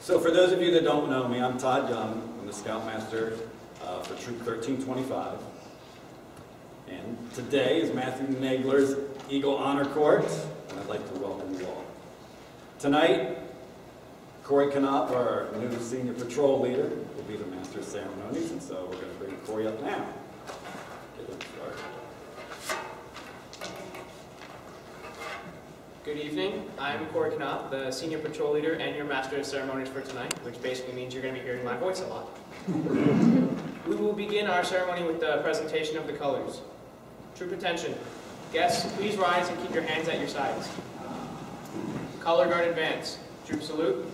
So for those of you that don't know me, I'm Todd Young. I'm the Scoutmaster for Troop 1325. And today is Matthew Nagler's Eagle Honor Court, and I'd like to welcome you all. Tonight, Corey Knopp, our new Senior Patrol Leader, will be the Master of Ceremonies, and so we're going to bring Corey up now. Get him started. Good evening. I'm Corey Knopp, the Senior Patrol Leader and your Master of Ceremonies for tonight, which basically means you're going to be hearing my voice a lot. We will begin our ceremony with the presentation of the colors. Troop attention. Guests, please rise and keep your hands at your sides. Color guard advance. Troop salute.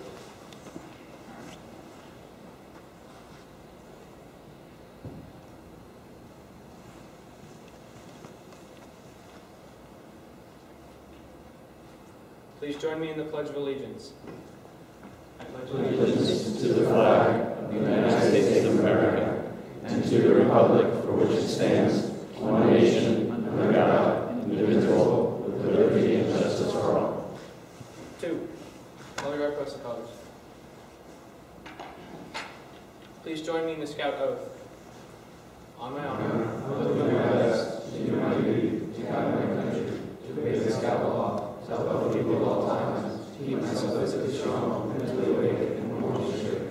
Please join me in the Pledge of Allegiance. I pledge allegiance to the flag of the United States of America and to the republic for which it stands, one nation, under God, indivisible, with liberty and justice for all. 2. Color guard post the colors. Please join me in the Scout Oath. On my honor, I will do my best to do my duty to guide my country, to obey the Scout law, to help people at all times, to keep myself physically strong, mentally awake, and morally straight.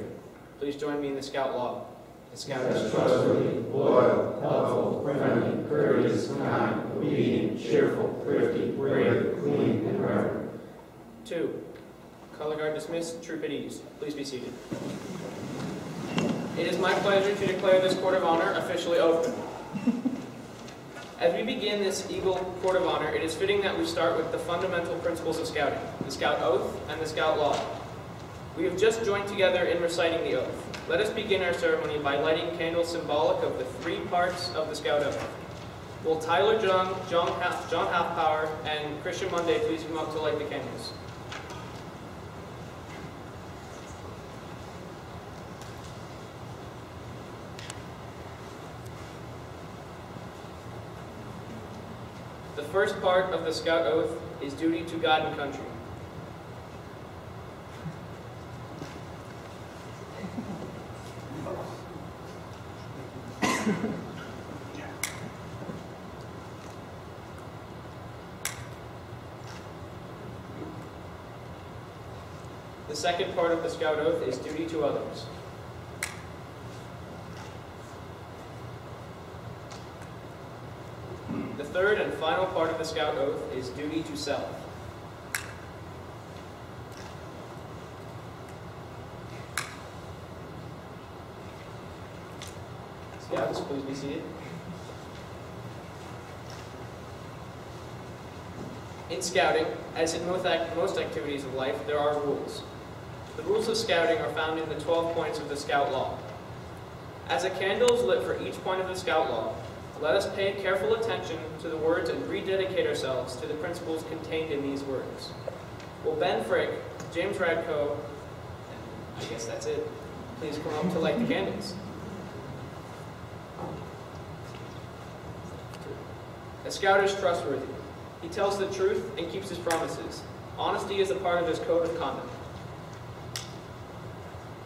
Please join me in the Scout Law. The Scout As trustworthy, loyal, helpful, friendly, courteous, kind, obedient, cheerful, thrifty, brave, clean, and reverent. 2. Color guard dismissed. Troop at ease. Please be seated. It is my pleasure to declare this Court of Honor officially open. As we begin this Eagle Court of Honor, it is fitting that we start with the fundamental principles of Scouting, the Scout Oath and the Scout Law. We have just joined together in reciting the oath. Let us begin our ceremony by lighting candles symbolic of the 3 parts of the Scout Oath. Will Tyler Jung, John Halfpower, and Christian Monday please come up to light the candles? The first part of the Scout Oath is duty to God and country. The second part of the Scout Oath is duty to others. The third and final part of the Scout Oath is duty to self. Scouts, please be seated. In Scouting, as in most activities of life, there are rules. The rules of Scouting are found in the 12 points of the Scout Law. As a candle is lit for each point of the Scout Law, let us pay careful attention to the words and rededicate ourselves to the principles contained in these words. Will Ben Frick, James Radko, and I guess that's it, please come up to light the candles. A Scout is trustworthy. He tells the truth and keeps his promises. Honesty is a part of his code of conduct.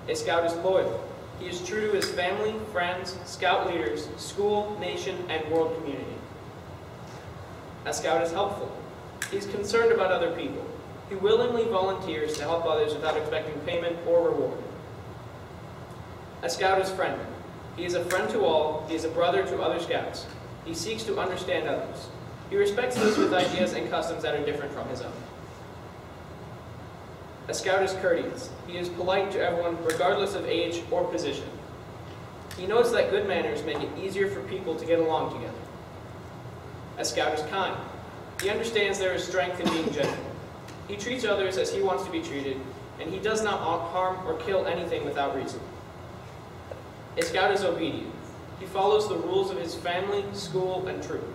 A Scout is loyal. He is true to his family, friends, Scout leaders, school, nation, and world community. A Scout is helpful. He's concerned about other people. He willingly volunteers to help others without expecting payment or reward. A Scout is friendly. He is a friend to all. He is a brother to other Scouts. He seeks to understand others. He respects those with ideas and customs that are different from his own. A Scout is courteous. He is polite to everyone, regardless of age or position. He knows that good manners make it easier for people to get along together. A Scout is kind. He understands there is strength in being gentle. He treats others as he wants to be treated, and he does not harm or kill anything without reason. A Scout is obedient. He follows the rules of his family, school, and troop.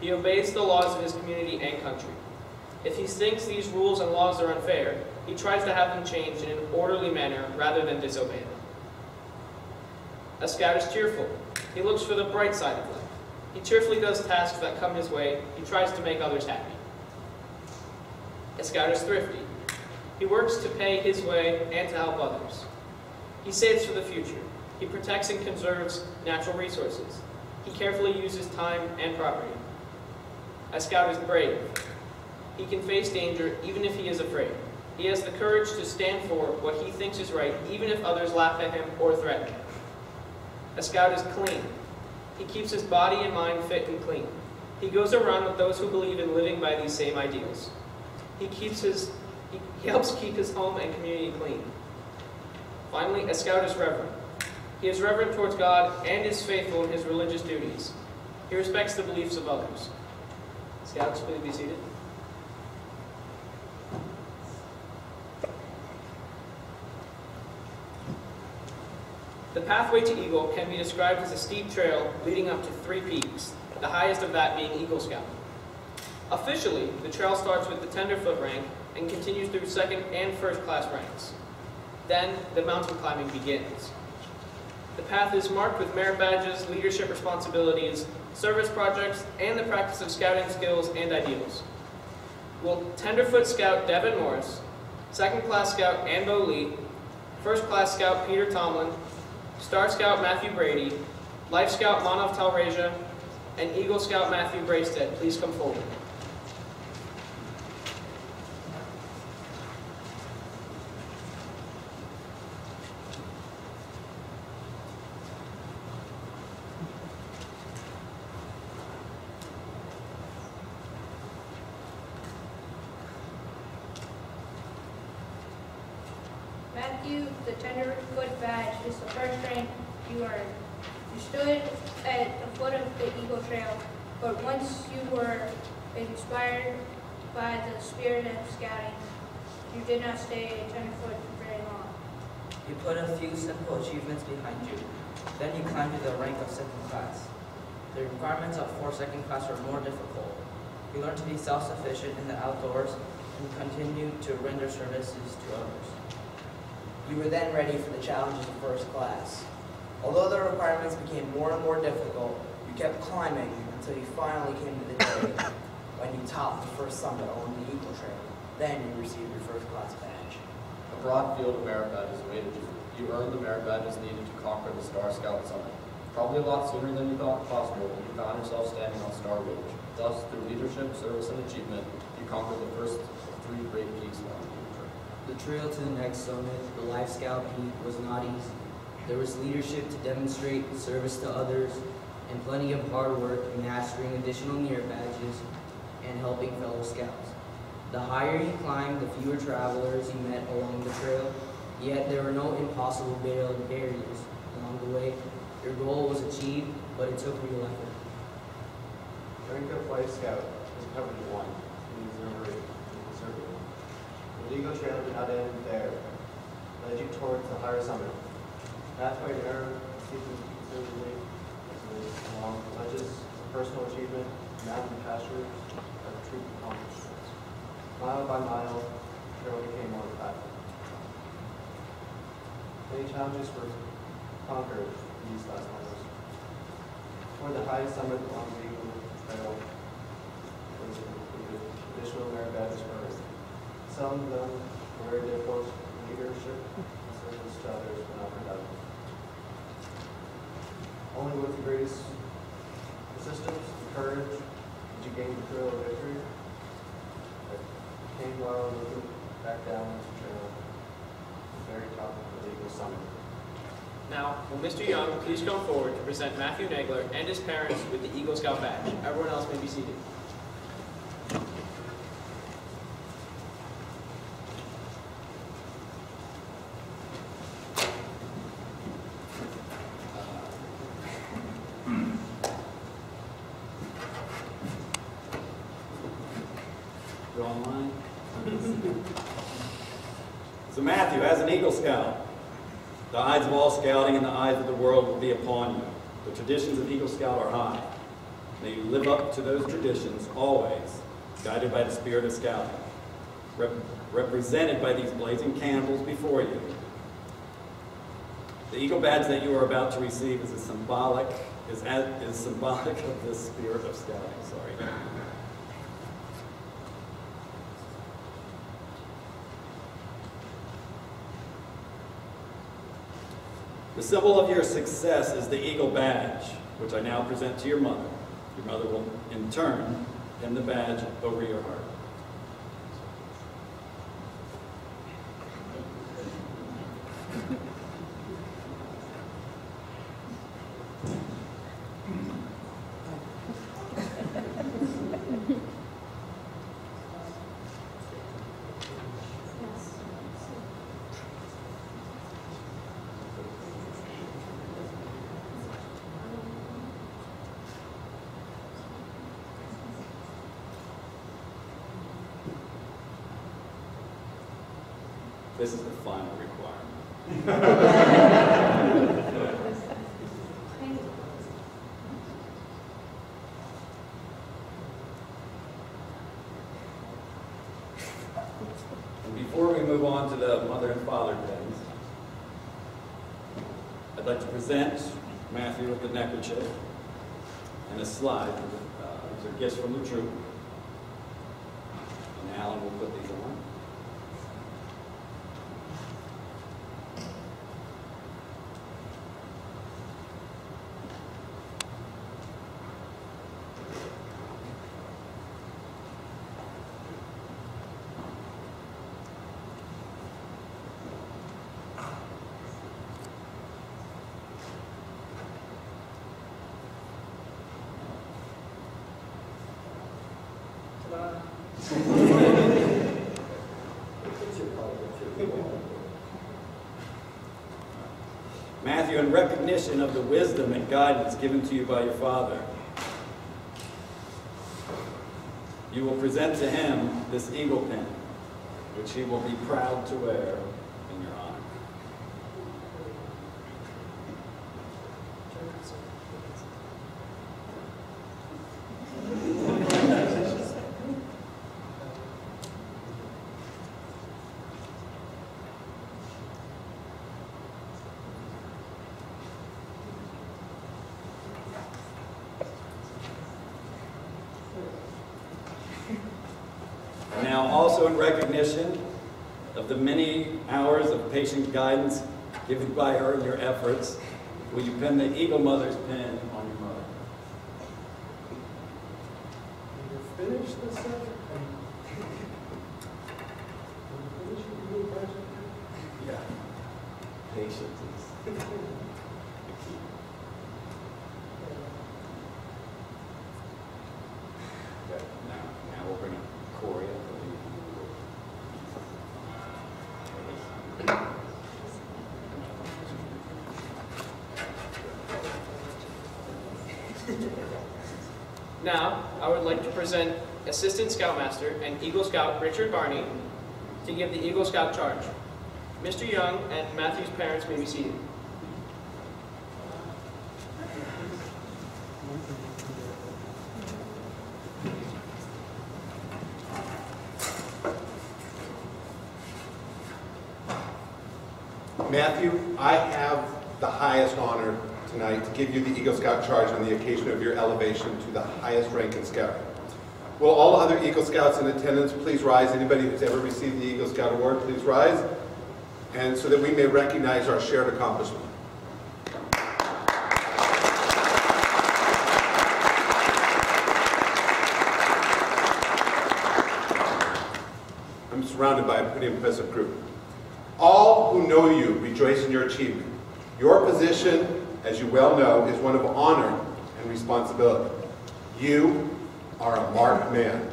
He obeys the laws of his community and country. If he thinks these rules and laws are unfair, he tries to have them changed in an orderly manner rather than disobey them. A Scout is cheerful. He looks for the bright side of life. He cheerfully does tasks that come his way. He tries to make others happy. A Scout is thrifty. He works to pay his way and to help others. He saves for the future. He protects and conserves natural resources. He carefully uses time and property. A scout is brave. He can face danger even if he is afraid. He has the courage to stand for what he thinks is right, even if others laugh at him or threaten him. A scout is clean. He keeps his body and mind fit and clean. He goes around with those who believe in living by these same ideals. He helps keep his home and community clean. Finally, a scout is reverent. He is reverent towards God and is faithful in his religious duties. He respects the beliefs of others. Scouts, please be seated. The pathway to Eagle can be described as a steep trail leading up to 3 peaks, the highest of that being Eagle Scout. Officially, the trail starts with the tenderfoot rank and continues through second and first class ranks. Then, the mountain climbing begins. The path is marked with merit badges, leadership responsibilities, service projects, and the practice of scouting skills and ideals. Will Tenderfoot Scout Devin Morris, Second Class Scout Anbo Lee, First Class Scout Peter Tomlin, Star Scout Matthew Brady, Life Scout Manav Talreja, and Eagle Scout Matthew Braystead please come forward? Matthew, the tenderfoot badge is the first rank you earned. You stood at the foot of the Eagle Trail, but once you were inspired by the spirit of scouting, you did not stay a tenderfoot for very long. You put a few simple achievements behind you. Then you climbed to the rank of second class. The requirements for second class are more difficult. You learn to be self-sufficient in the outdoors and continue to render services to others. You were then ready for the challenges of first class. Although the requirements became more and more difficult, you kept climbing until you finally came to the day when you topped the first summit along the Eagle Trail. Then you received your first class badge. A broad field of merit badges awaited you. You earned the merit badges needed to conquer the Star Scout Summit. Probably a lot sooner than you thought possible when you found yourself standing on Star Ridge. Thus, through leadership, service, and achievement, you conquered the first of 3 great peaks along the Eagle Trail. The trail to the next summit, the Life Scout Peak, was not easy. There was leadership to demonstrate, service to others, and plenty of hard work in mastering additional merit badges and helping fellow scouts. The higher you climbed, the fewer travelers you met along the trail, yet there were no impossible barriers along the way. Your goal was achieved, but it took real effort. Rank of Life Scout was covered in 1, means number 8, conservative. The Eagle Trail did not end there. It led you towards the higher summit. Pathway narrow, seeking conservatively, along ledges of personal achievement, mountain pastures, or troop accomplishments. Mile by mile, the trail became more impactful. Many challenges were conquered in these last miles. Toward the highest summit along the Eagle Trail was included additional merit badges for earth. Some of them were very difficult leadership and service to others were not productive. Only with the greatest persistence and courage did you gain the thrill of victory. It came while looking back down the trail at the very top of the Eagle Summit. Now, will Mr. Young please come forward to present Matthew Nagler and his parents with the Eagle Scout badge. Everyone else may be seated. Go online. So Matthew, as an Eagle Scout, the eyes of all scouting and the eyes of the world will be upon you. The traditions of Eagle Scout are high. May you live up to those traditions always, guided by the spirit of scouting, represented by these blazing candles before you. The Eagle badge that you are about to receive is symbolic of the spirit of scouting. Sorry. The symbol of your success is the Eagle badge, which I now present to your mother. Your mother will, in turn, pin the badge over your heart. This is the final requirement. And before we move on to the mother and father days, I'd like to present Matthew with the neckerchief and a slide. These are gifts from the troop. And Alan will put these on. Matthew, in recognition of the wisdom and guidance given to you by your father, you will present to him this eagle pin, which he will be proud to wear in your honor. Now, also in recognition of the many hours of patient guidance given by her in your efforts, will you pin the Eagle Mother's pin on your mother? Finish the subject. Yeah. Patience is the key. Okay, now we'll bring up Corey, I believe. Now, I would like to present Assistant Scoutmaster and Eagle Scout Richard Barney to give the Eagle Scout charge. Mr. Young and Matthew's parents may be seated. Matthew, I have the highest honor tonight to give you the Eagle Scout charge on the occasion of your elevation to the highest rank in Scouting. Will all other Eagle Scouts in attendance please rise? Anybody who's ever received the Eagle Scout Award, please rise. And so that we may recognize our shared accomplishment. I'm surrounded by a pretty impressive group. All who know you rejoice in your achievement. Your position, as you well know, is one of honor and responsibility. You are a marked man.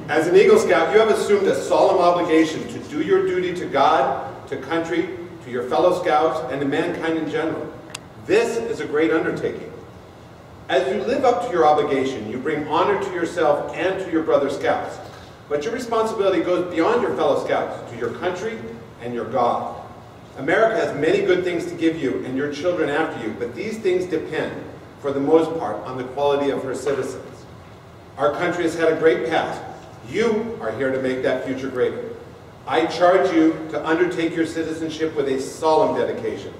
As an Eagle Scout, you have assumed a solemn obligation to do your duty to God, to country, to your fellow Scouts, and to mankind in general. This is a great undertaking. As you live up to your obligation, you bring honor to yourself and to your brother Scouts. But your responsibility goes beyond your fellow Scouts, to your country and your God. America has many good things to give you and your children after you, but these things depend, for the most part, on the quality of her citizens. Our country has had a great past. You are here to make that future greater. I charge you to undertake your citizenship with a solemn dedication.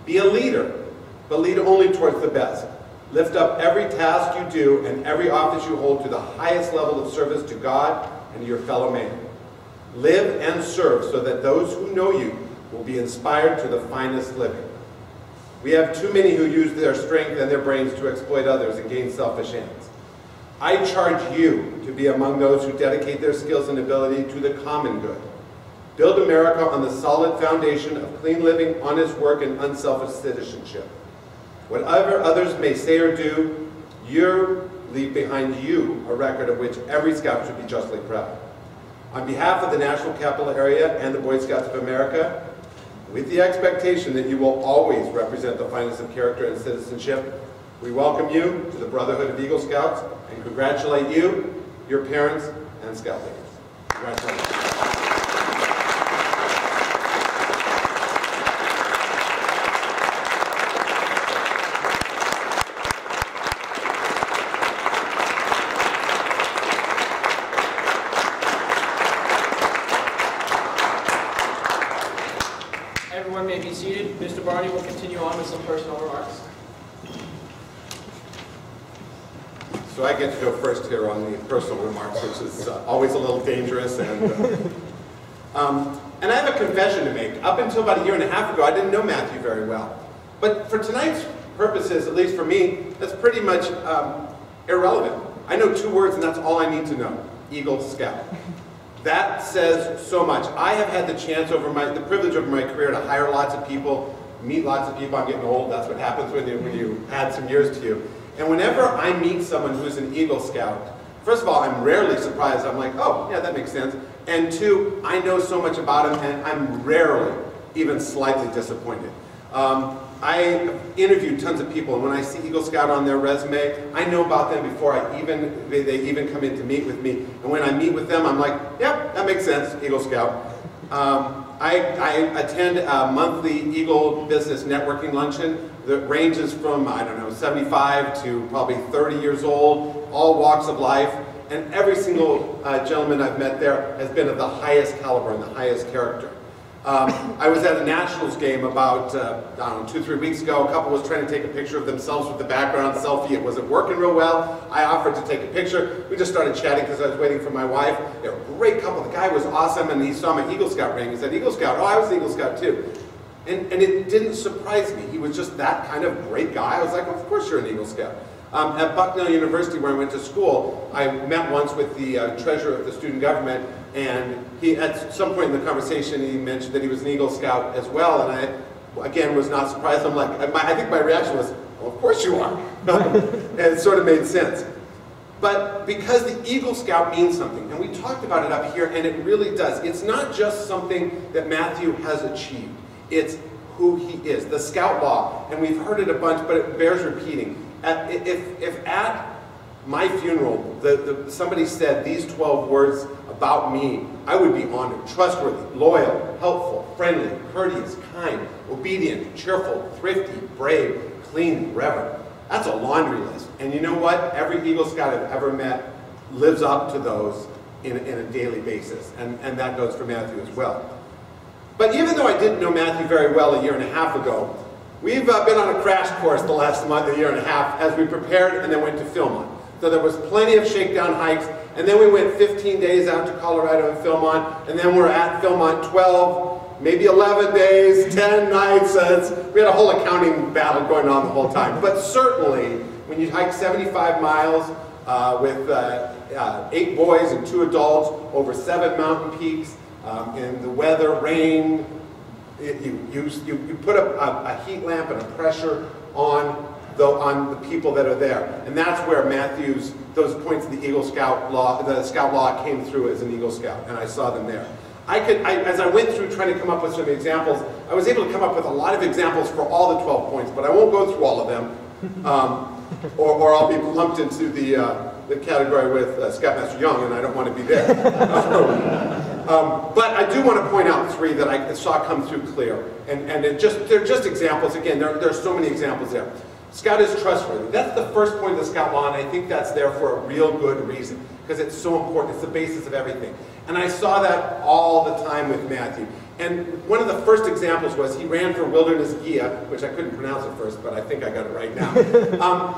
Be a leader, but lead only towards the best. Lift up every task you do and every office you hold to the highest level of service to God and to your fellow man. Live and serve so that those who know you will be inspired to the finest living. We have too many who use their strength and their brains to exploit others and gain selfish ends. I charge you to be among those who dedicate their skills and ability to the common good. Build America on the solid foundation of clean living, honest work, and unselfish citizenship. Whatever others may say or do, you leave behind you a record of which every Scout should be justly proud. On behalf of the National Capital Area and the Boy Scouts of America, with the expectation that you will always represent the finest of character and citizenship, we welcome you to the Brotherhood of Eagle Scouts and congratulate you, your parents, and Scout leaders. Congratulations. Everyone may be seated. Mr. Barney will continue on with some personal remarks. So I get to go first here on the personal remarks, which is always a little dangerous. And I have a confession to make. Up until about a year and a half ago, I didn't know Matthew very well. But for tonight's purposes, at least for me, that's pretty much irrelevant. I know 2 words, and that's all I need to know: Eagle Scout. That says so much. I have had the chance the privilege over my career to hire lots of people, meet lots of people. I'm getting old. That's what happens when you add some years to you. And whenever I meet someone who's an Eagle Scout, first of all, I'm rarely surprised. I'm like, oh, yeah, that makes sense. And 2, I know so much about them, and I'm rarely even slightly disappointed. I interviewed tons of people, and when I see Eagle Scout on their resume, I know about them before they even come in to meet with me. And when I meet with them, I'm like, yep, that makes sense, Eagle Scout. I attend a monthly Eagle Business Networking Luncheon that ranges from, I don't know, 75 to probably 30 years old, all walks of life. And every single gentleman I've met there has been of the highest caliber and the highest character. I was at a Nationals game about, I don't know, 2-3 weeks ago. A couple was trying to take a picture of themselves with the background selfie. It wasn't working real well. I offered to take a picture. We just started chatting because I was waiting for my wife. They were a great couple. The guy was awesome, and he saw my Eagle Scout ring. He said, Eagle Scout? Oh, I was an Eagle Scout too. And it didn't surprise me. He was just that kind of great guy. I was like, well, of course you're an Eagle Scout. At Bucknell University, where I went to school, I met once with the treasurer of the student government, and he, at some point in the conversation, he mentioned that he was an Eagle Scout as well, and I, again, was not surprised. I'm like, I think my reaction was, well, of course you are. And it sort of made sense. But because the Eagle Scout means something, and we talked about it up here, and it really does. It's not just something that Matthew has achieved. It's who he is, the Scout Law, and we've heard it a bunch, but it bears repeating. If at my funeral somebody said these 12 words about me, I would be honored. Trustworthy, loyal, helpful, friendly, courteous, kind, obedient, cheerful, thrifty, brave, clean, reverent. That's a laundry list. And you know what? Every Eagle Scout I've ever met lives up to those in a daily basis. And that goes for Matthew as well. But even though I didn't know Matthew very well a year and a half ago, we've been on a crash course the last month, a year and a half, as we prepared and then went to Philmont. So there was plenty of shakedown hikes, and then we went 15 days out to Colorado and Philmont, and then we're at Philmont 12, maybe 11 days, 10 nights. We had a whole accounting battle going on the whole time. But certainly, when you hike 75 miles with 8 boys and 2 adults over 7 mountain peaks, in the weather, rain, you put a heat lamp and a pressure on the people that are there. And that's where those points of the Eagle Scout Law, the Scout Law came through as an Eagle Scout, and I saw them there. As I went through trying to come up with some examples, I was able to come up with a lot of examples for all the 12 points, but I won't go through all of them, or I'll be lumped into the category with Scoutmaster Young, and I don't want to be there. But I do want to point out 3 that I saw come through clear, and they're just examples. Again, there are so many examples there. Scout is trustworthy. That's the first point of the Scout Law, and I think that's there for a real good reason, because it's so important. It's the basis of everything. And I saw that all the time with Matthew. And one of the first examples was he ran for Wilderness Guia, which I couldn't pronounce at first, but I think I got it right now.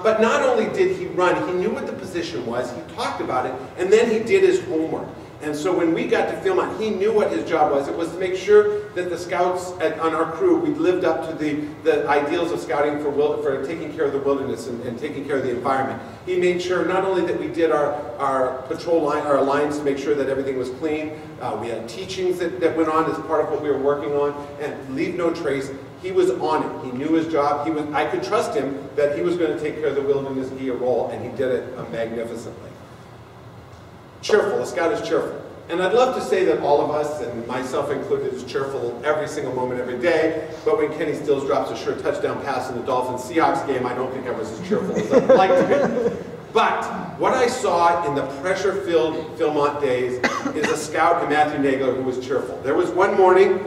But not only did he run, he knew what the position was, he talked about it, and then he did his homework. And so when we got to Philmont, he knew what his job was. It was to make sure that the scouts on our crew, we lived up to the ideals of scouting for taking care of the wilderness and taking care of the environment. He made sure not only that we did our patrol line, our lines to make sure that everything was clean, we had teachings that went on as part of what we were working on, and leave no trace. He was on it. He knew his job. I could trust him that he was going to take care of the wilderness gear role, and he did it magnificently. Cheerful. A scout is cheerful. And I'd love to say that all of us, and myself included, is cheerful every single moment, every day. But when Kenny Stills drops a sure touchdown pass in the Dolphins-Seahawks game, I don't think I was as cheerful as I'd like to be. But what I saw in the pressure-filled Philmont days is a scout in Matthew Nagler who was cheerful. There was one morning,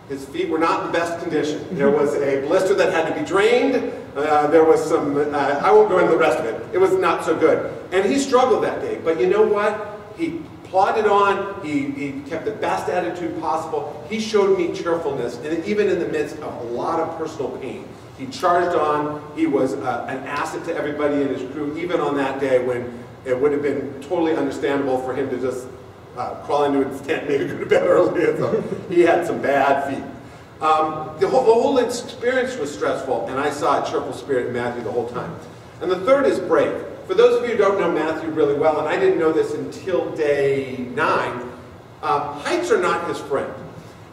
his feet were not in the best condition. There was a blister that had to be drained. There was some, I won't go into the rest of it. It was not so good. And he struggled that day. But you know what? He plodded on. He kept the best attitude possible. He showed me cheerfulness, and even in the midst of a lot of personal pain. He charged on. He was an asset to everybody in his crew, even on that day when it would have been totally understandable for him to just crawl into his tent, maybe go to bed early. So he had some bad feet. The whole experience was stressful, and I saw a cheerful spirit in Matthew the whole time. And the third is brave. For those of you who don't know Matthew really well, and I didn't know this until day 9, heights are not his friend.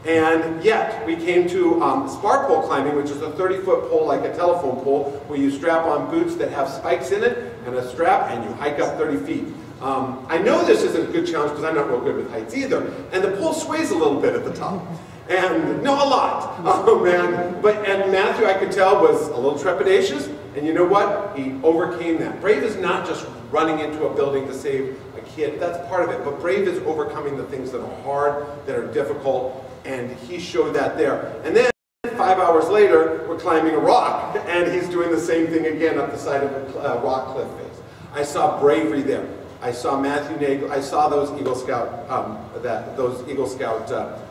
And yet, we came to spar pole climbing, which is a 30-foot pole like a telephone pole, where you strap on boots that have spikes in it, and a strap, and you hike up 30 feet. I know this isn't a good challenge because I'm not real good with heights either, and the pole sways a little bit at the top. And, no, a lot. Oh, man. And Matthew, I could tell, was a little trepidatious, and you know what? He overcame that. Brave is not just running into a building to save a kid. That's part of it. But brave is overcoming the things that are hard, that are difficult, and he showed that there. And then 5 hours later, we're climbing a rock, and he's doing the same thing again up the side of a rock cliff face. I saw bravery there. I saw Matthew Nagler. I saw those Eagle Scout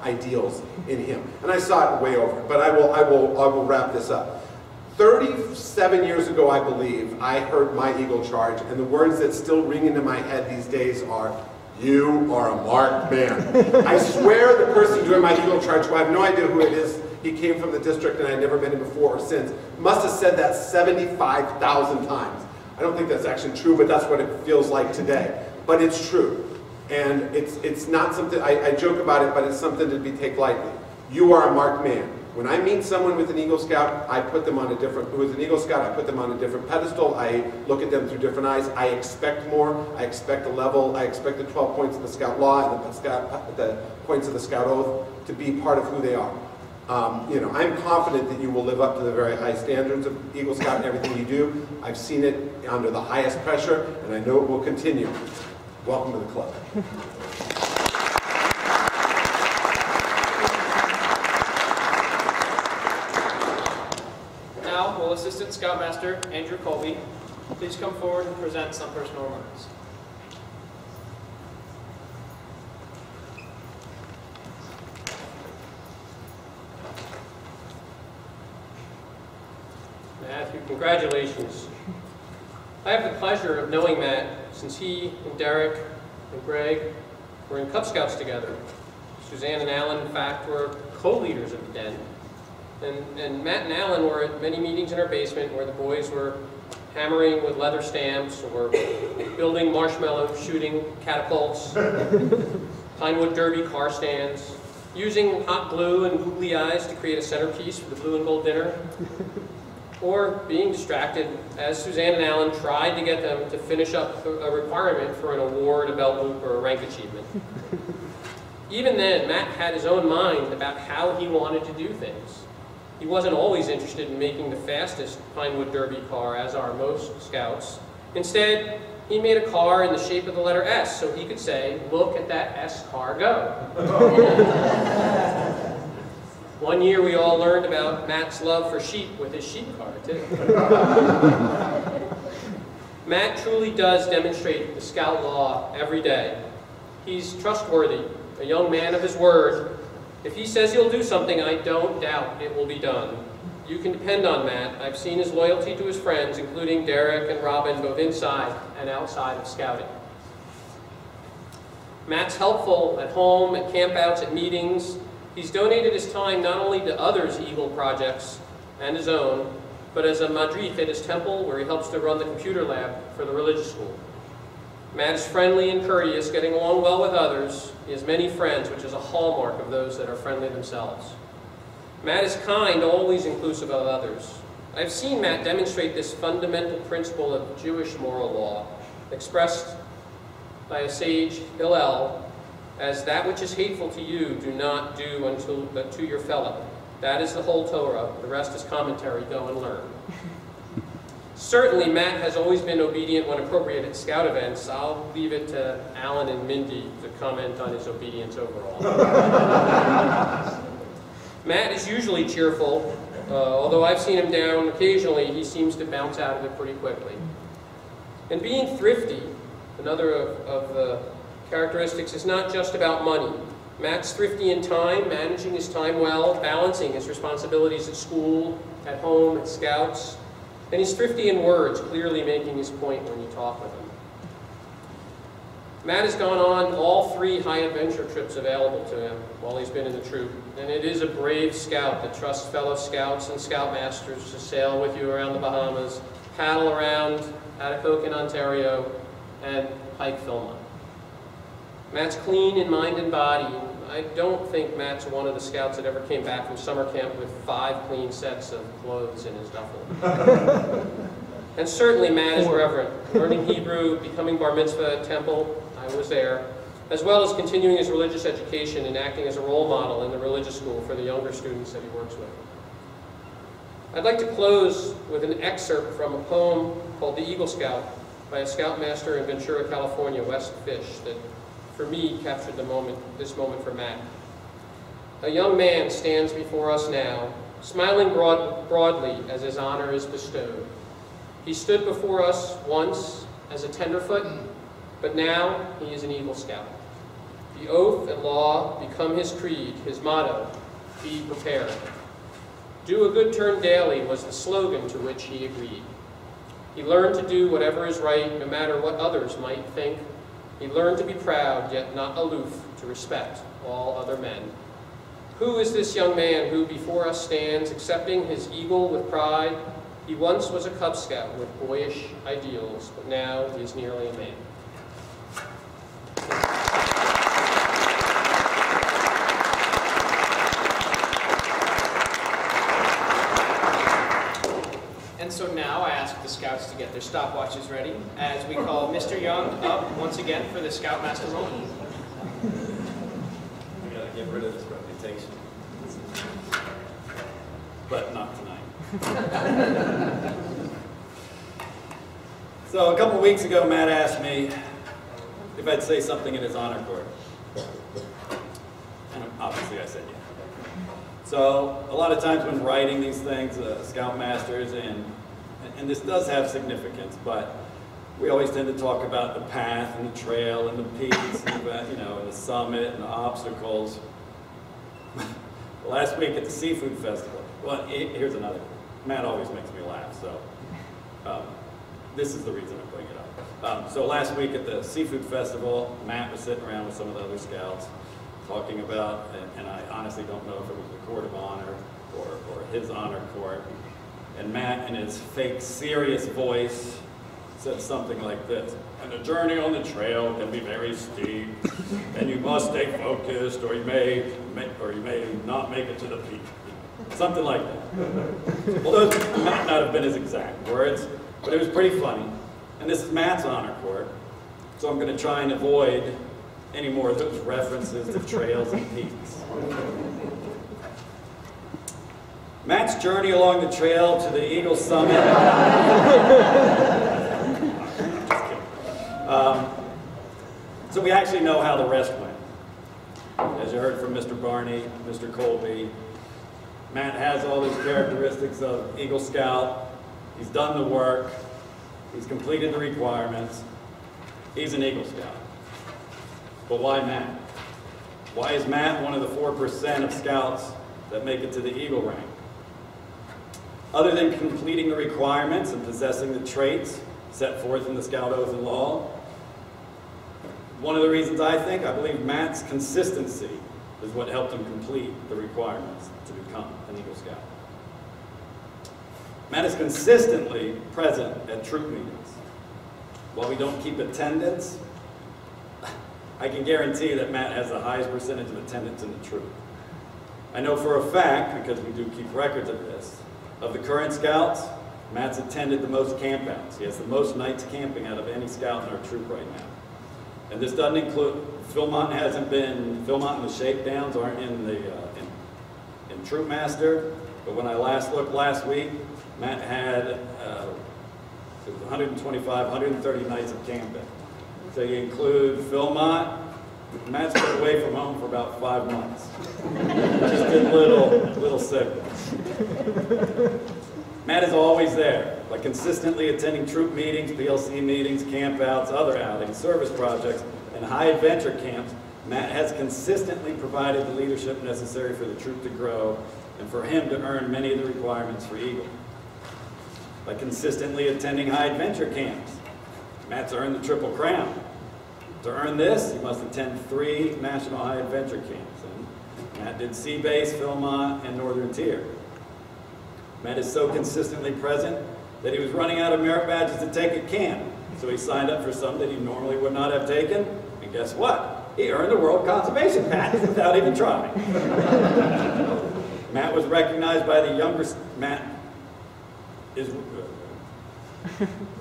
ideals in him, and I saw it way over. But I will wrap this up. 37 years ago, I believe, I heard my Eagle charge, and the words that still ring into my head these days are, "You are a marked man." I swear the person doing my Eagle charge, who I have no idea who it is, he came from the district and I'd never met him before or since, must have said that 75,000 times. I don't think that's actually true, but that's what it feels like today. But it's true. And it's not something, I joke about it, but it's something to be taken lightly. You are a marked man. When I meet someone with an Eagle Scout, I put them on a different, who is an Eagle Scout, I put them on a different pedestal. I look at them through different eyes. I expect more. I expect a level. I expect the 12 points of the Scout Law and the points of the Scout Oath to be part of who they are. You know, I'm confident that you will live up to the very high standards of Eagle Scout and everything you do. I've seen it under the highest pressure, and I know it will continue. Welcome to the club. Now, will Assistant Scoutmaster Andrew Colby please come forward and present some personal remarks. Matthew, congratulations. I have the pleasure of knowing Matt since he and Derek and Greg were in Cub Scouts together. Suzanne and Alan, in fact, were co-leaders of the Den. And Matt and Alan were at many meetings in our basement where the boys were hammering with leather stamps or building marshmallow shooting catapults, Pinewood Derby car stands, using hot glue and googly eyes to create a centerpiece for the blue and gold dinner, or being distracted as Suzanne and Alan tried to get them to finish up a requirement for an award, a belt loop, or a rank achievement. Even then, Matt had his own mind about how he wanted to do things. He wasn't always interested in making the fastest Pinewood Derby car, as are most scouts. Instead, he made a car in the shape of the letter S so he could say, "Look at that S car go." One year we all learned about Matt's love for sheep with his sheep car, too. Matt truly does demonstrate the Scout Law every day. He's trustworthy, a young man of his word. If he says he'll do something, I don't doubt it will be done. You can depend on Matt. I've seen his loyalty to his friends, including Derek and Robin, both inside and outside of scouting. Matt's helpful at home, at campouts, at meetings. He's donated his time not only to others' Eagle projects and his own, but as a madrith at his temple where he helps to run the computer lab for the religious school. Matt is friendly and courteous, getting along well with others. He has many friends, which is a hallmark of those that are friendly themselves. Matt is kind, always inclusive of others. I've seen Matt demonstrate this fundamental principle of Jewish moral law, expressed by a sage, Hillel, as that which is hateful to you, do not do until to your fellow. That is the whole Torah. The rest is commentary. Go and learn. Certainly, Matt has always been obedient when appropriate at scout events. I'll leave it to Alan and Mindy to comment on his obedience overall. Matt is usually cheerful. Although I've seen him down occasionally, he seems to bounce out of it pretty quickly. And being thrifty, another of the characteristics, is not just about money. Matt's thrifty in time, managing his time well, balancing his responsibilities at school, at home, at scouts. And he's thrifty in words, clearly making his point when you talk with him. Matt has gone on all 3 high-adventure trips available to him while he's been in the troop. And it is a brave scout that trusts fellow scouts and scoutmasters to sail with you around the Bahamas, paddle around Atikokan in Ontario, and hike Philmont. Matt's clean in mind and body. I don't think Matt's one of the scouts that ever came back from summer camp with 5 clean sets of clothes in his duffel. And certainly Matt is reverent, learning Hebrew, becoming bar mitzvah at temple, I was there, as well as continuing his religious education and acting as a role model in the religious school for the younger students that he works with. I'd like to close with an excerpt from a poem called The Eagle Scout by a scoutmaster in Ventura, California, West Fish, that for me captured this moment for Matt. A young man stands before us now, smiling broadly as his honor is bestowed. He stood before us once as a tenderfoot, but now he is an Eagle Scout. The oath and law become his creed, his motto, be prepared. Do a good turn daily was the slogan to which he agreed. He learned to do whatever is right, no matter what others might think. He learned to be proud, yet not aloof, to respect all other men. Who is this young man who before us stands, accepting his eagle with pride? He once was a Cub Scout with boyish ideals, but now he is nearly a man. And so now I ask the scouts to get their stopwatches ready as we call Mr. Young up once again for the Scoutmaster moment. We gotta get rid of this reputation. But not tonight. So a couple weeks ago, Matt asked me if I'd say something in his honor court. And obviously I said yeah. So a lot of times when writing these things, scoutmasters, and this does have significance, but we always tend to talk about the path and the trail and the peaks, and and the summit and the obstacles. Last week at the seafood festival, well, here's another. Matt always makes me laugh, so this is the reason I bring it up. So last week at the seafood festival, Matt was sitting around with some of the other scouts talking about, and I honestly don't know if it was the court of honor or his honor court, and Matt in his fake serious voice said something like this: and the journey on the trail can be very steep, and you must stay focused, or you may not make it to the peak. Something like that. Well, those might not have been his exact words, but it was pretty funny. And this is Matt's honor court, so I'm going to try and avoid any more of those references to trails and peaks. Matt's journey along the trail to the Eagle Summit. Just kidding. So we actually know how the rest went. As you heard from Mr. Barney, Mr. Colby, Matt has all these characteristics of Eagle Scout. He's done the work. He's completed the requirements. He's an Eagle Scout. But why Matt? Why is Matt one of the 4% of scouts that make it to the Eagle rank? Other than completing the requirements and possessing the traits set forth in the Scout Oath and Law, one of the reasons I believe Matt's consistency is what helped him complete the requirements to become an Eagle Scout. Matt is consistently present at troop meetings. While we don't keep attendance, I can guarantee that Matt has the highest percentage of attendance in the troop. I know for a fact, because we do keep records of this, of the current scouts, Matt's attended the most campouts. He has the most nights camping out of any scout in our troop right now. And this doesn't include, Philmont and the shakedowns aren't in the in Troop Master, but when I last looked last week, Matt had it was 125, 130 nights of camping. So you include Philmont, Matt's been away from home for about 5 months. Just in little segments. Matt is always there, by consistently attending troop meetings, PLC meetings, campouts, other outings, service projects, and high adventure camps. Matt has consistently provided the leadership necessary for the troop to grow and for him to earn many of the requirements for Eagle. By consistently attending high adventure camps, Matt's earned the Triple Crown. To earn this, he must attend 3 national high adventure camps. And Matt did Sea Base, Philmont, and Northern Tier. Matt is so consistently present that he was running out of merit badges to take at camp. So he signed up for some that he normally would not have taken. And guess what? He earned the World Conservation Badge without even trying. Matt was recognized by the younger, Matt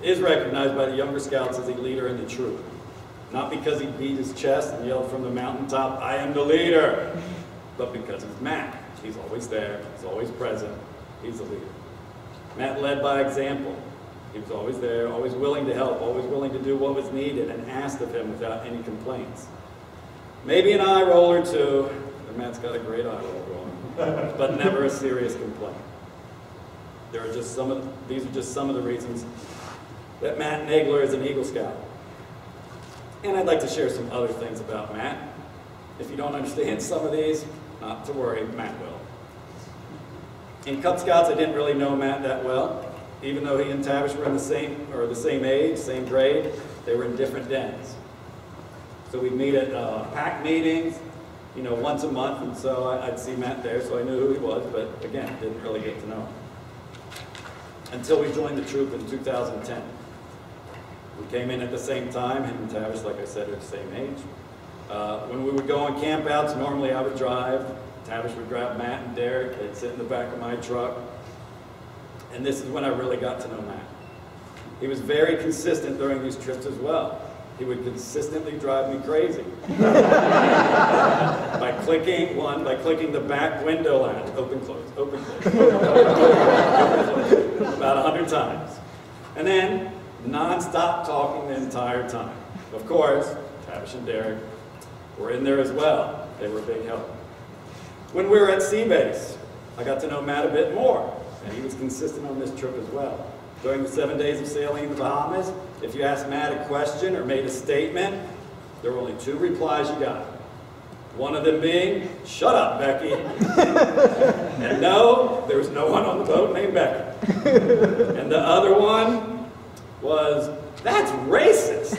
is recognized by the younger scouts as a leader in the troop. Not because he beat his chest and yelled from the mountaintop, "I am the leader," but because he's Matt. He's always there, he's always present, he's a leader. Matt led by example. He was always there, always willing to help, always willing to do what was needed and asked of him without any complaints. Maybe an eye roll or two, and Matt's got a great eye roll going, but never a serious complaint. These are just some of the reasons that Matt Nagler is an Eagle Scout. And I'd like to share some other things about Matt. If you don't understand some of these, not to worry, Matt will. In Cub Scouts, I didn't really know Matt that well. Even though he and Tavish were in the same age, same grade, they were in different dens. So we'd meet at pack meetings, once a month, and so I'd see Matt there, so I knew who he was, but again, didn't really get to know him. Until we joined the troop in 2010. We came in at the same time, him and Tavish, like I said, are the same age. When we would go on campouts, normally I would drive. Tavish would grab Matt and Derek. They'd sit in the back of my truck. And this is when I really got to know Matt. He was very consistent during these trips as well. He would consistently drive me crazy. by clicking the back window latch, open, close, open, close, open, close, about 100 times. And then non-stop talking the entire time. Of course, Tavish and Derek were in there as well. They were a big help. When we were at Sea Base, I got to know Matt a bit more, and he was consistent on this trip as well. During the 7 days of sailing in the Bahamas, if you asked Matt a question or made a statement, there were only 2 replies you got. One of them being, "Shut up, Becky." And no, there was no one on the boat named Becky. And the other one was, "That's racist."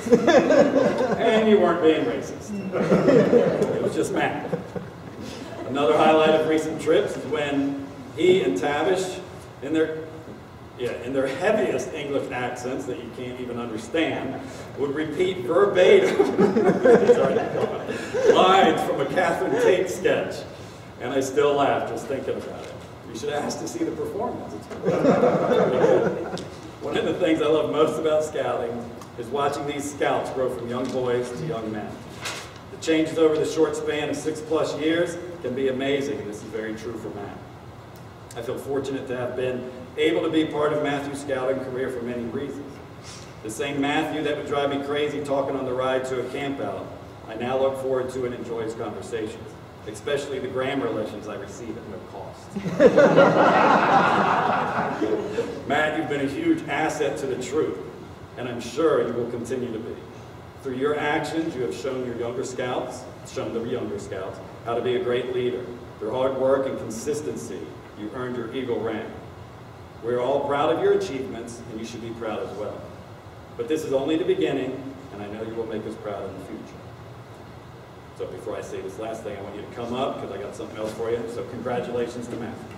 And you weren't being racist. It was just Matt. Another highlight of recent trips is when he and Tavish, in their heaviest English accents that you can't even understand, would repeat verbatim lines from a Catherine Tate sketch. And I still laugh just thinking about it. You should ask to see the performance. It's pretty good. One of the things I love most about scouting is watching these scouts grow from young boys to young men. The changes over the short span of 6+ years can be amazing, and this is very true for Matt. I feel fortunate to have been able to be part of Matthew's scouting career for many reasons. The same Matthew that would drive me crazy talking on the ride to a campout, I now look forward to and enjoy his conversations, especially the grammar lessons I receive at no cost. Matt, you've been a huge asset to the troop, and I'm sure you will continue to be. Through your actions, you have shown the younger scouts, how to be a great leader. Through hard work and consistency, you earned your Eagle rank. We're all proud of your achievements, and you should be proud as well. But this is only the beginning, and I know you will make us proud in the future. So before I say this last thing, I want you to come up because I got something else for you. So congratulations to Matthew.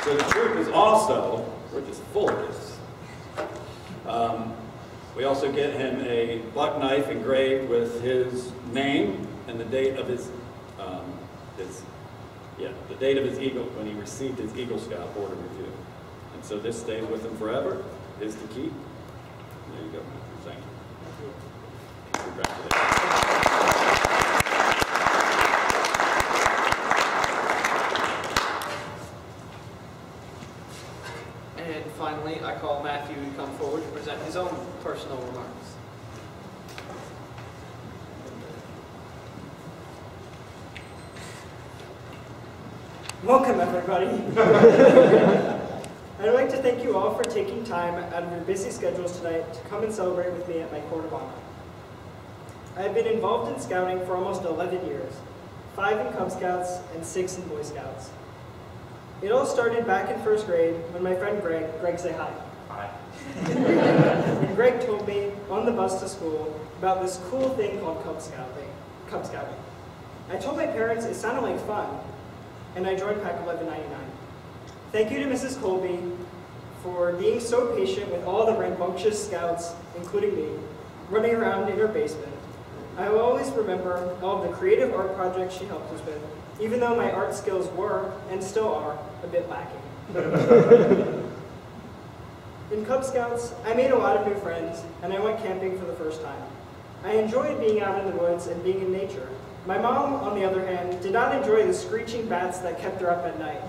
So the troop is also, we're just full of this. We also get him a buck knife engraved with his name and the date of his the date of his Eagle, when he received his Eagle Scout Board of Review. And so this stays with him forever, his to keep. There you go, Matthew. Thank you. Congratulations. And finally, I call Matthew to come forward to present his own personal remarks. Welcome, everybody. I'd like to thank you all for taking time out of your busy schedules tonight to come and celebrate with me at my Court of Honor. I have been involved in scouting for almost 11 years, 5 in Cub Scouts and 6 in Boy Scouts. It all started back in first grade when my friend Greg say hi. Hi. When Greg told me on the bus to school about this cool thing called Cub Scouting. I told my parents it sounded like fun, and I joined Pack 1199. Thank you to Mrs. Colby for being so patient with all the rambunctious scouts, including me, running around in her basement. I will always remember all of the creative art projects she helped us with, even though my art skills were, and still are, a bit lacking. In Cub Scouts, I made a lot of new friends, and I went camping for the first time. I enjoyed being out in the woods and being in nature. My mom, on the other hand, did not enjoy the screeching bats that kept her up at night.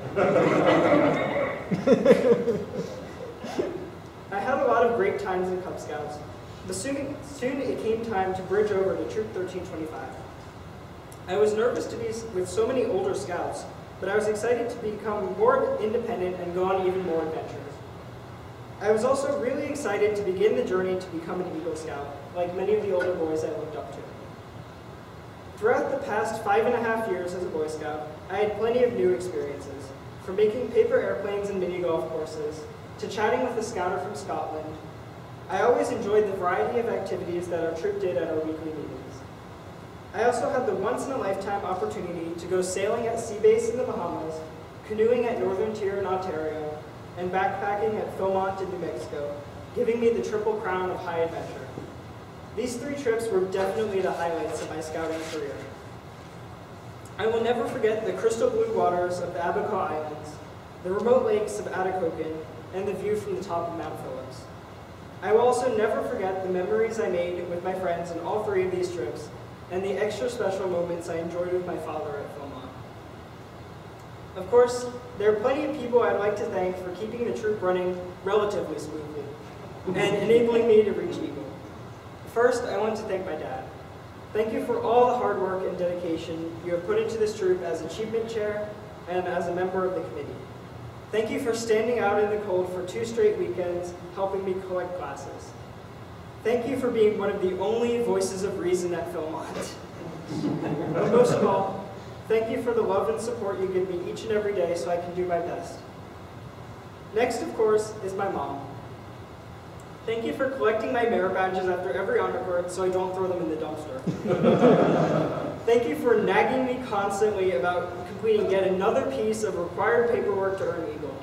I had a lot of great times in Cub Scouts, but soon it came time to bridge over to Troop 1325. I was nervous to be with so many older scouts, but I was excited to become more independent and go on even more adventures. I was also really excited to begin the journey to become an Eagle Scout, like many of the older boys I looked up to. Throughout the past 5.5 years as a Boy Scout, I had plenty of new experiences, from making paper airplanes and mini golf courses, to chatting with a scouter from Scotland. I always enjoyed the variety of activities that our troop did at our weekly meetings. I also had the once-in-a-lifetime opportunity to go sailing at Sea Base in the Bahamas, canoeing at Northern Tier in Ontario, and backpacking at Philmont in New Mexico, giving me the triple crown of high adventure. These 3 trips were definitely the highlights of my scouting career. I will never forget the crystal blue waters of the Abaco Islands, the remote lakes of Atacocan, and the view from the top of Mount Phillips. I will also never forget the memories I made with my friends on all 3 of these trips, and the extra special moments I enjoyed with my father at Philmont. Of course, there are plenty of people I'd like to thank for keeping the troop running relatively smoothly, and enabling me to reach Eagle. First, I want to thank my dad. Thank you for all the hard work and dedication you have put into this troop as achievement chair and as a member of the committee. Thank you for standing out in the cold for 2 straight weekends, helping me collect classes. Thank you for being one of the only voices of reason at Philmont. But most of all, thank you for the love and support you give me each and every day so I can do my best. Next, of course, is my mom. Thank you for collecting my merit badges after every honor court so I don't throw them in the dumpster. Thank you for nagging me constantly about completing yet another piece of required paperwork to earn Eagle.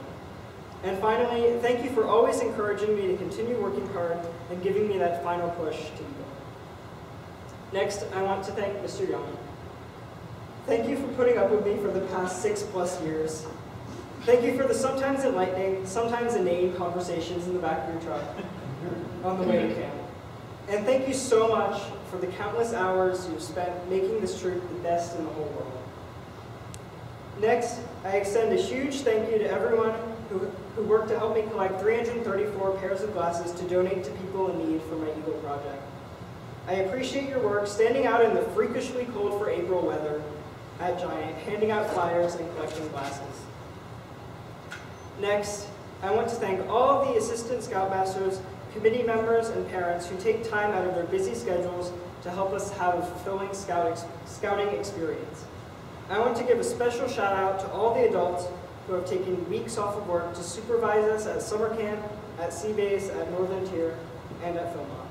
And finally, thank you for always encouraging me to continue working hard and giving me that final push to Eagle. Next, I want to thank Mr. Young. Thank you for putting up with me for the past 6+ years. Thank you for the sometimes enlightening, sometimes inane conversations in the back of your truck on the way to camp. And thank you so much for the countless hours you've spent making this troop the best in the whole world. Next, I extend a huge thank you to everyone who worked to help me collect 334 pairs of glasses to donate to people in need for my Eagle project. I appreciate your work standing out in the freakishly cold for April weather at Giant, handing out flyers and collecting glasses. Next, I want to thank all of the assistant scoutmasters, committee members, and parents who take time out of their busy schedules to help us have a fulfilling scouting experience. I want to give a special shout out to all the adults who have taken weeks off of work to supervise us at summer camp, at Sea Base, at Northern Tier, and at Philmont.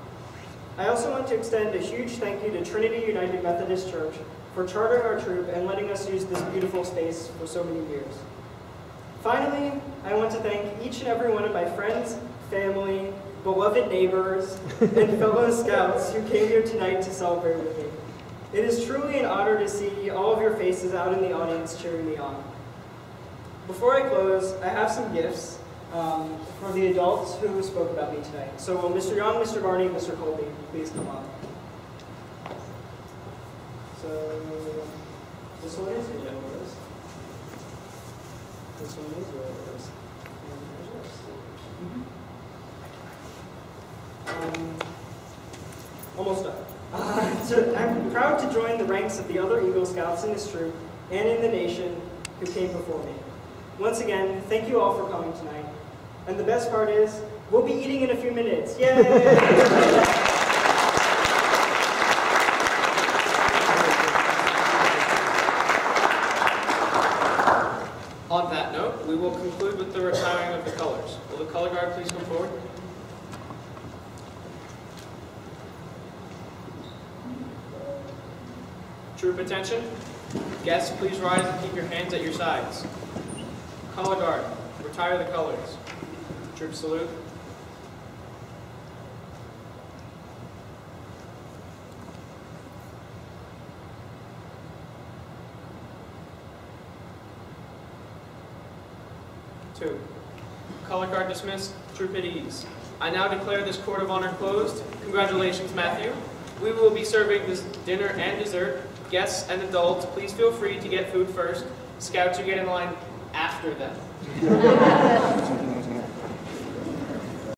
I also want to extend a huge thank you to Trinity United Methodist Church for chartering our troop and letting us use this beautiful space for so many years. Finally, I want to thank each and every one of my friends, family, beloved neighbors, and fellow scouts who came here tonight to celebrate with me. It is truly an honor to see all of your faces out in the audience cheering me on. Before I close, I have some gifts for the adults who spoke about me tonight. So will Mr. Young, Mr. Barney, and Mr. Colby please come up? So this one is yours. This one is yours. And there's yours. Almost done. So I'm proud to join the ranks of the other Eagle Scouts in this troop and in the nation who came before me. Once again, thank you all for coming tonight. And the best part is, we'll be eating in a few minutes. Yay! On that note, we will conclude with the retiring of the colors. Will the color guard please come forward? Troop attention. Guests, please rise and keep your hands at your sides. Color guard, retire the colors. Troop salute. Two. Color guard dismissed. Troop at ease. I now declare this court of honor closed. Congratulations, Matthew. We will be serving this dinner and dessert. Guests and adults, please feel free to get food first. Scouts, you get in line after them.